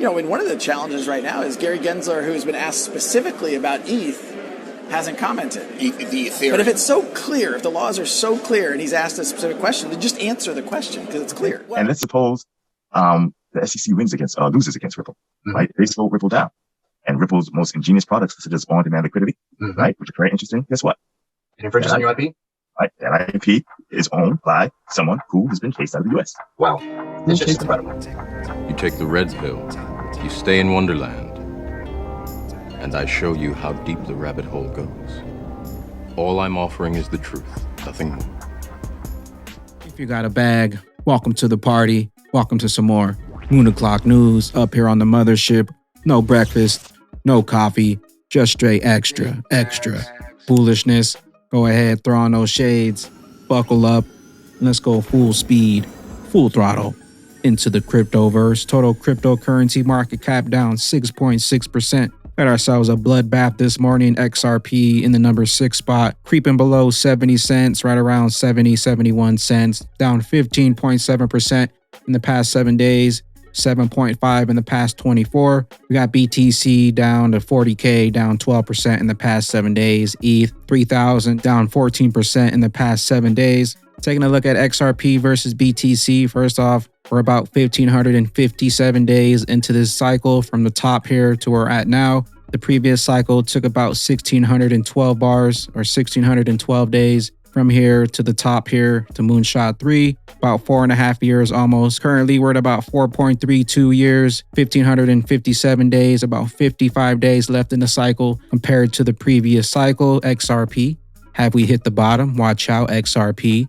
and one of the challenges right now is Gary Gensler, who has been asked specifically about ETH, hasn't commented. The Ethereum. But if it's so clear, if the laws are so clear and he's asked a specific question, then just answer the question because it's clear. And let's suppose the SEC loses against Ripple, right? They slow Ripple down. And Ripple's most ingenious products, such as on-demand liquidity, right, which are very interesting. Guess what? It infringes on your IP? Right, that IP is owned by someone who has been chased out of the U.S. Wow. It's just incredible. You take the red pill, you stay in Wonderland, and I show you how deep the rabbit hole goes. All I'm offering is the truth, nothing more. If you got a bag, welcome to the party. Welcome to some more Moon O'Clock News up here on the mothership. No breakfast, no coffee, just straight extra bullishness. Go ahead, throw on those shades, buckle up, and let's go full speed, full throttle into the cryptoverse. Total cryptocurrency market cap down 6.6%. Got ourselves a bloodbath this morning. XRP in the number 6 spot, creeping below 70 cents, right around 71 cents, down 15.7% in the past 7 days. 7.5 in the past 24. We got BTC down to 40K, down 12% in the past 7 days. ETH 3,000 down 14% in the past 7 days. Taking a look at XRP versus BTC. First off, we're about 1,557 days into this cycle from the top here to where we're at now. The previous cycle took about 1,612 bars or 1,612 days. From here to the top here to Moonshot 3, about 4.5 years almost. Currently, we're at about 4.32 years, 1,557 days, about 55 days left in the cycle compared to the previous cycle. XRP, have we hit the bottom? Watch out, XRP.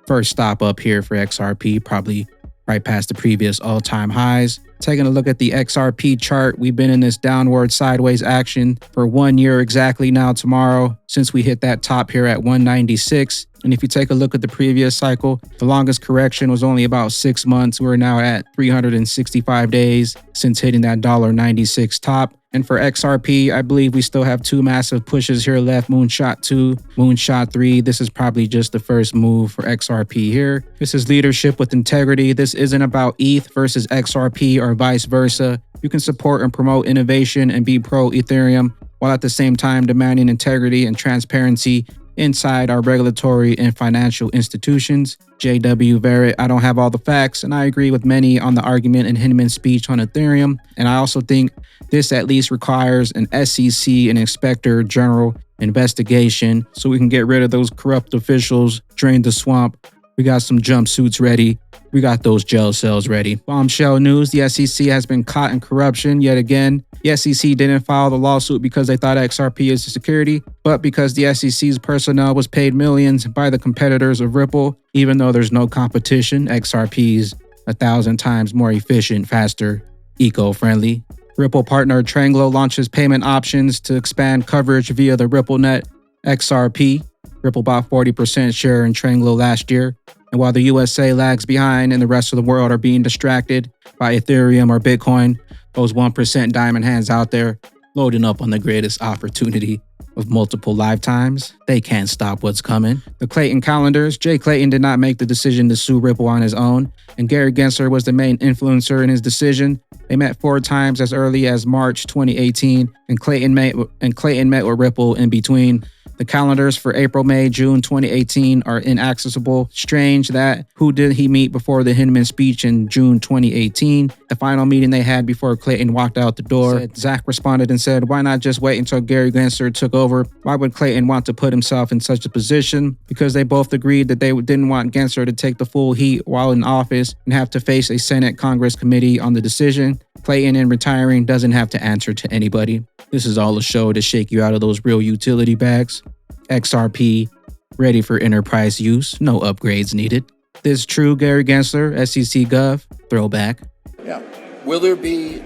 First stop up here for XRP, probably right past the previous all-time highs. Taking a look at the XRP chart, we've been in this downward sideways action for 1 year exactly now tomorrow since we hit that top here at 196. And if you take a look at the previous cycle, the longest correction was only about 6 months. We're now at 365 days since hitting that $1.96 top. And for XRP, I believe we still have 2 massive pushes here left. Moonshot 2, Moonshot 3. This is probably just the first move for XRP here. This is leadership with integrity. This isn't about ETH versus XRP or vice versa. You can support and promote innovation and be pro Ethereum while at the same time demanding integrity and transparency inside our regulatory and financial institutions. JW Verrett, I don't have all the facts, and I agree with many on the argument in Hinman's speech on Ethereum. And I also think this at least requires an SEC and Inspector General investigation so we can get rid of those corrupt officials, drain the swamp. We got some jumpsuits ready. We got those jail cells ready. Bombshell news, the SEC has been caught in corruption yet again. The SEC didn't file the lawsuit because they thought XRP is a security, but because the SEC's personnel was paid millions by the competitors of Ripple. Even though there's no competition, XRP is 1,000 times more efficient, faster, eco-friendly. Ripple partner Tranglo launches payment options to expand coverage via the RippleNet XRP. Ripple bought 40% share in Tranglo last year. And while the USA lags behind and the rest of the world are being distracted by Ethereum or Bitcoin, those 1% diamond hands out there loading up on the greatest opportunity of multiple lifetimes, they can't stop what's coming. The Clayton calendars, Jay Clayton did not make the decision to sue Ripple on his own, and Gary Gensler was the main influencer in his decision. They met 4 times as early as March 2018, and Clayton met with Ripple in between. The calendars for April, May, June 2018 are inaccessible. Strange that who did he meet before the Hinman speech in June 2018? The final meeting they had before Clayton walked out the door. Zach responded and said, why not just wait until Gary Gensler took over? Why would Clayton want to put himself in such a position? Because they both agreed that they didn't want Gensler to take the full heat while in office and have to face a Senate Congress committee on the decision. Clayton, in retiring, doesn't have to answer to anybody. This is all a show to shake you out of those real utility bags. XRP, ready for enterprise use, no upgrades needed. This true Gary Gensler, SEC Gov, throwback. Yeah. Will there be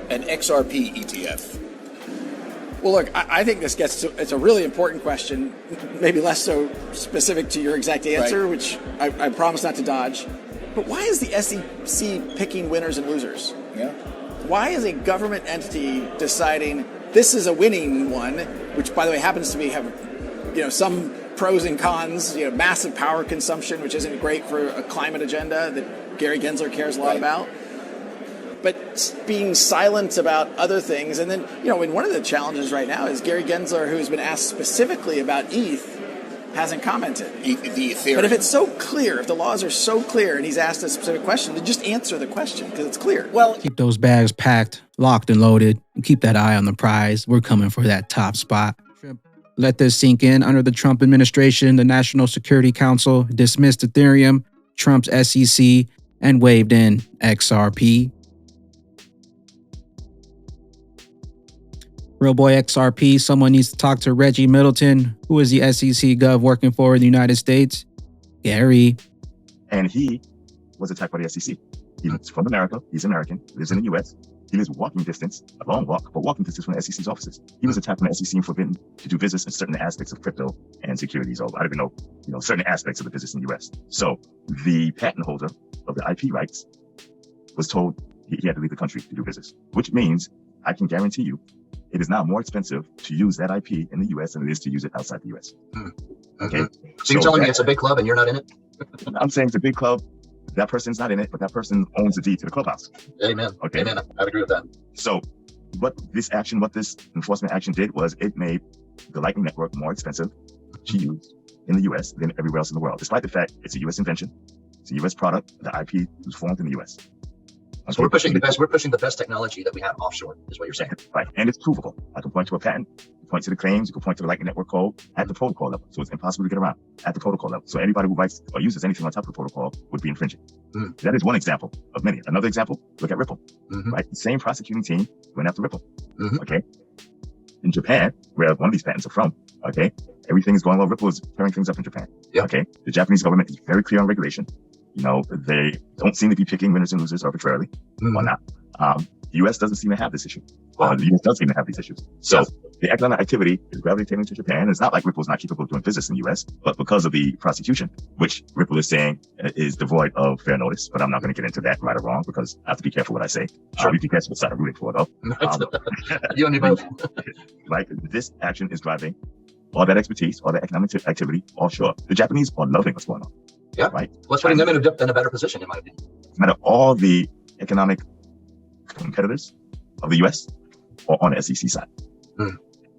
an XRP ETF? Well, look, I think this gets to, it's a really important question, maybe less so specific to your exact answer, right, which I promise not to dodge. But why is the SEC picking winners and losers? Yeah. Why is a government entity deciding this is a winning one, which, by the way, happens to be have, some pros and cons, massive power consumption, which isn't great for a climate agenda that Gary Gensler cares a lot about. but being silent about other things. And then, and one of the challenges right now is Gary Gensler, who's been asked specifically about ETH, hasn't commented. The Ethereum. But if it's so clear, if the laws are so clear and he's asked a specific question, then just answer the question because it's clear. Well, Keep those bags packed, locked and loaded, and keep that eye on the prize. We're coming for that top spot. Let this sink in. Under the Trump administration, the National Security Council dismissed Ethereum, Trump's SEC, and waved in XRP. Real boy XRP, someone needs to talk to Reggie Middleton, who is the SEC gov working for the United States. Gary. And he was attacked by the SEC. He's from America. He's American. Lives in the U.S. He lives walking distance, a long walk, but walking distance from the SEC's offices. He was attacked by the SEC and forbidden to do business in certain aspects of crypto and securities. Or I don't even know, certain aspects of the business in the U.S. So the patent holder of the IP rights was told he had to leave the country to do business, which means I can guarantee you it is now more expensive to use that IP in the U.S. than it is to use it outside the U.S. Okay. So you're telling me it's a big club and you're not in it? I'm saying it's a big club. That person's not in it, but that person owns the deed to the clubhouse. Amen. Okay. Amen. I agree with that. So what this enforcement action did was it made the Lightning Network more expensive to use in the U.S. than everywhere else in the world, despite the fact it's a U.S. invention. It's a U.S. product. The IP was formed in the U.S. Okay. So we're pushing the best technology that we have offshore, is what you're saying. Right. And it's provable. I can point to a patent, point to the claims, you can point to the Lightning Network code at the protocol level. So it's impossible to get around at the protocol level. So anybody who writes or uses anything on top of the protocol would be infringing. That is one example of many. Another example, look at Ripple. Right. The same prosecuting team went after Ripple. Okay. In Japan, where one of these patents are from, okay, everything is going well. Ripple is tearing things up in Japan. Yep. Okay. The Japanese government is very clear on regulation. They don't seem to be picking winners and losers arbitrarily or not. The U.S. doesn't seem to have this issue. The U.S. does seem to have these issues. So the economic activity is gravitating to Japan. It's not like Ripple is not capable of doing business in the U.S., but because of the prosecution, which Ripple is saying is devoid of fair notice. But I'm not going to get into that right or wrong because I have to be careful what I say. Sure. You can guess what side I'm rooting for, though. You and me both. Like, this action is driving all that expertise, all that economic activity offshore. The Japanese are loving what's going on. Yeah. Right. What's putting them in a better position, in my opinion. No matter all the economic competitors of the U.S. are on the SEC side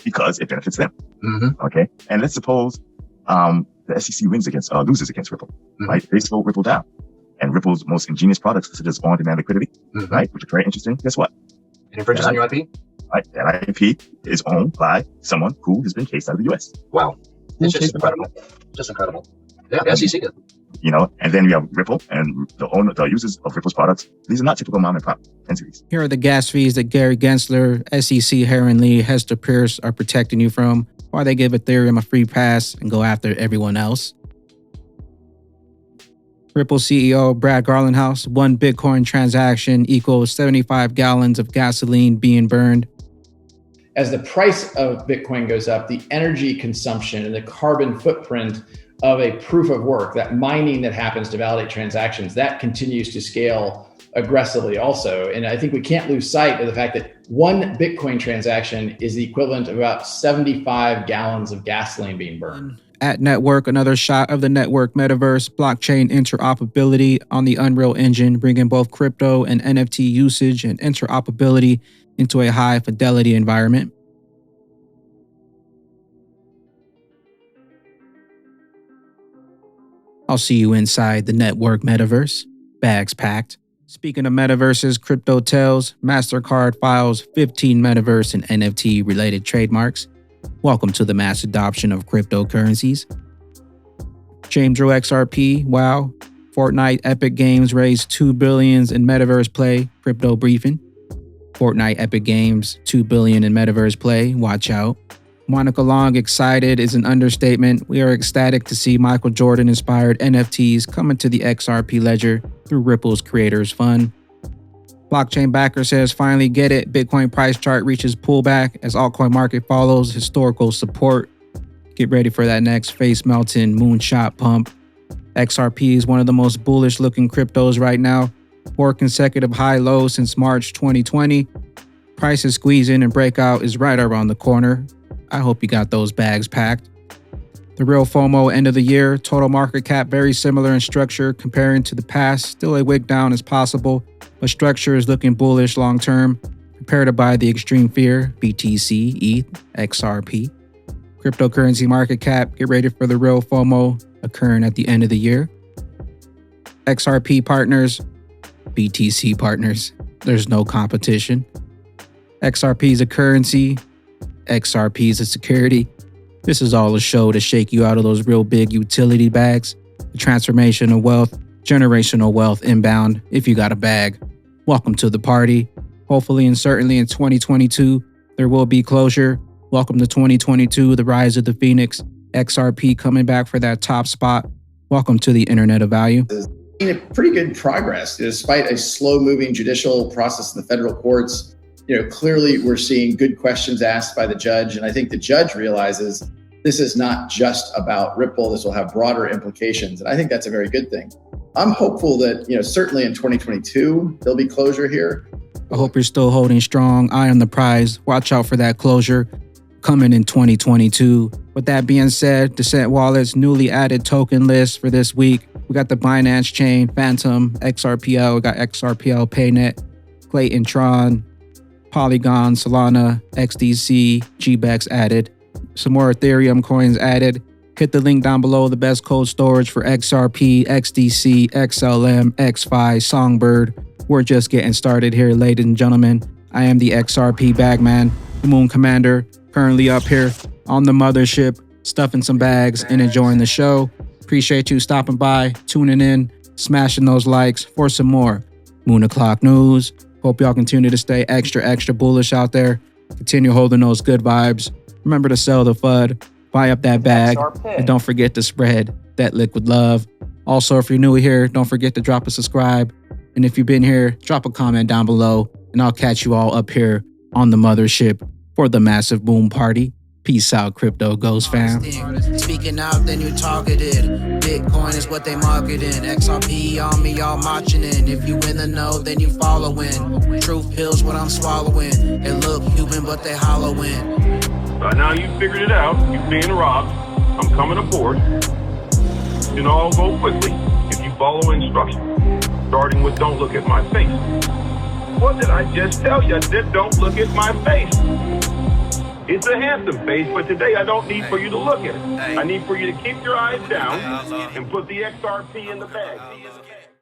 because it benefits them. Okay. And let's suppose the SEC loses against Ripple. Right. They slow Ripple down. And Ripple's most ingenious products, such as on-demand liquidity, right, which are very interesting. Guess what? It infringes on your IP? Right. That IP is owned by someone who has been cased out of the U.S. Wow. It's just incredible. Just incredible. Yeah, the SEC did. And then we have Ripple and the users of Ripple's products. These are not typical mom and pop entities. Here are the gas fees that Gary Gensler, SEC, Heron Lee, Hester Pierce are protecting you from, while they give Ethereum a free pass and go after everyone else. Ripple CEO Brad Garlinghouse, 1 Bitcoin transaction equals 75 gallons of gasoline being burned. As the price of Bitcoin goes up, the energy consumption and the carbon footprint of a proof of work, that mining that happens to validate transactions, that continues to scale aggressively also. And I think we can't lose sight of the fact that 1 Bitcoin transaction is the equivalent of about 75 gallons of gasoline being burned. At Network, another shot of the network metaverse, blockchain interoperability on the Unreal Engine, bringing both crypto and NFT usage and interoperability into a high fidelity environment. I'll see you inside the network metaverse. Bags packed. Speaking of metaverses, Crypto tells MasterCard files 15 metaverse and NFT related trademarks. Welcome to the mass adoption of cryptocurrencies. James Drew XRP, wow. Fortnite Epic Games raised $2 billion in metaverse play, crypto briefing. Fortnite Epic Games, $2 billion in metaverse play, watch out. Monica Long excited is an understatement. We are ecstatic to see Michael Jordan-inspired NFTs coming to the XRP ledger through Ripple's Creators Fund. Blockchain backer says, finally get it. Bitcoin price chart reaches pullback as altcoin market follows historical support. Get ready for that next face-melting moonshot pump. XRP is one of the most bullish looking cryptos right now. 4 consecutive high lows since March 2020. Prices squeeze in and breakout is right around the corner. I hope you got those bags packed. The real Fomo end of the year, total market cap very similar in structure comparing to the past. Still a wick down as possible, but structure is looking bullish long term. Prepare to buy the extreme fear, BTC, ETH, XRP. Cryptocurrency market cap, get ready for the real Fomo occurring at the end of the year. XRP partners, BTC partners. There's no competition. XRP is a currency, XRP is a security. This is all a show to shake you out of those real big utility bags. The transformation of wealth, generational wealth inbound if you got a bag. Welcome to the party. Hopefully and certainly in 2022, there will be closure. Welcome to 2022, the rise of the Phoenix. XRP coming back for that top spot. Welcome to the Internet of Value. Pretty good progress despite a slow-moving judicial process in the federal courts. Clearly we're seeing good questions asked by the judge, and I think the judge realizes this is not just about Ripple. This will have broader implications, and I think that's a very good thing. I'm hopeful that certainly in 2022 there'll be closure here. I hope you're still holding strong. Eye on the prize. Watch out for that closure coming in 2022. With that being said, Descent Wallet's newly added token list for this week. We got the Binance Chain, Phantom, XRPL. We got XRPL Paynet, Clayton, Tron, Polygon, Solana, XDC, GBEX added. Some more Ethereum coins added. Hit the link down below, the best cold storage for XRP, XDC, XLM, XFI, Songbird. We're just getting started here, ladies and gentlemen. I am the XRP Bagman, the Moon Commander, currently up here on the mothership, stuffing some bags and enjoying the show. Appreciate you stopping by, tuning in, smashing those likes for some more Moon O'Clock News. Hope y'all continue to stay extra bullish out there. Continue holding those good vibes. Remember to sell the FUD, buy up that bag, and don't forget to spread that liquid love. Also, if you're new here, don't forget to drop a subscribe. And if you've been here, drop a comment down below, and I'll catch you all up here on the mothership for the massive boom party. Peace out, Crypto Ghost fam. Speaking out, then you targeted. Bitcoin is what they marketing. XRP on me, y'all marching in. If you in the know, then you following. Truth pills, what I'm swallowing. They look human, but they hollowing. By now you figured it out. You're being robbed. I'm coming aboard. You know, I'll go quickly if you follow instructions. Starting with don't look at my face. What did I just tell you? I said don't look at my face. It's a handsome face, but today I don't need for you to look at it. I need for you to keep your eyes down and put the XRP in the bag.